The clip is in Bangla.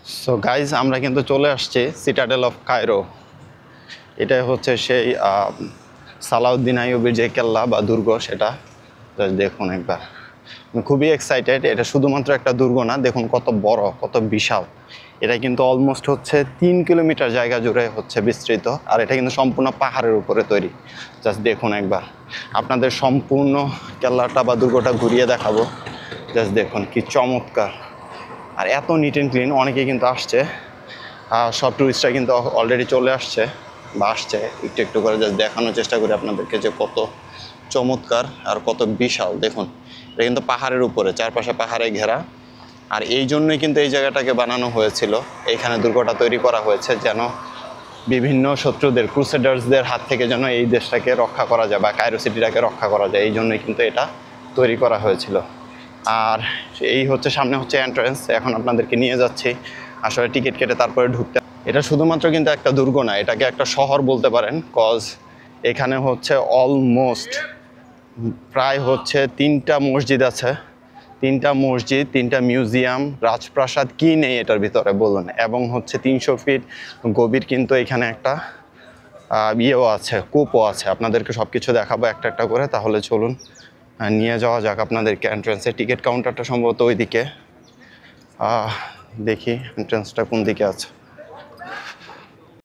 সো গাইজ আমরা কিন্তু চলে আসছি সিটাডেল অফ কায়রো। এটাই হচ্ছে সেই সালাউদ্দিন আইয়ুবের যে কেল্লা বা দুর্গ, সেটা জাস্ট দেখুন একবার। আমি খুবই এক্সাইটেড। এটা শুধুমাত্র একটা দুর্গ না, দেখুন কত বড়, কত বিশাল। এটা কিন্তু অলমোস্ট হচ্ছে 3 কিলোমিটার জায়গা জুড়ে হচ্ছে বিস্তৃত, আর এটা কিন্তু সম্পূর্ণ পাহাড়ের উপরে তৈরি। জাস্ট দেখুন একবার, আপনাদের সম্পূর্ণ কেল্লাটা বা দুর্গটা ঘুরিয়ে দেখাবো। জাস্ট দেখুন কি চমৎকার, আর এত নিট অ্যান্ড ক্লিন। অনেকে কিন্তু আসছে, সব টুরিস্টরা কিন্তু অলরেডি চলে আসছে বা আসছে। একটু একটু করে জাস্ট দেখানোর চেষ্টা করি আপনাদেরকে যে কত চমৎকার আর কত বিশাল। দেখুন, এটা কিন্তু পাহাড়ের উপরে, চারপাশে পাহাড়ে ঘেরা। আর এই জন্যই কিন্তু এই জায়গাটাকে বানানো হয়েছিল, এইখানে দুর্গটা তৈরি করা হয়েছে যেন বিভিন্ন শত্রুদের, ক্রুসেডার্সদের হাত থেকে যেন এই দেশটাকে রক্ষা করা যায় বা কায়রো সিটিটাকে রক্ষা করা যায়। এই জন্যই কিন্তু এটা তৈরি করা হয়েছিল। আর এই হচ্ছে সামনে হচ্ছে এন্ট্রান্স। এখন আপনাদেরকে নিয়ে যাচ্ছি আসলে টিকিট কেটে তারপরে ঢুকতে। এটা শুধুমাত্র কিন্তু একটা দুর্গ না, এটাকে একটা শহর বলতে পারেন। কজ এখানে হচ্ছে অলমোস্ট প্রায় হচ্ছে 3টা মসজিদ আছে, 3টা মসজিদ, 3টা মিউজিয়াম, রাজপ্রাসাদ, কি নেই এটার ভিতরে বলুন। এবং হচ্ছে 300 ফিট গভীর কিন্তু এখানে একটা ইয়েও আছে, কূপও আছে। আপনাদেরকে সব কিছু দেখাবো একটা একটা করে। তাহলে চলুন নিয়ে যাওয়া যাক আপনাদেরকে এন্ট্রান্সে। টিকিট কাউন্টারটা সম্ভবত ওই দিকে, দেখি এন্ট্রান্সটা কোন দিকে আছে।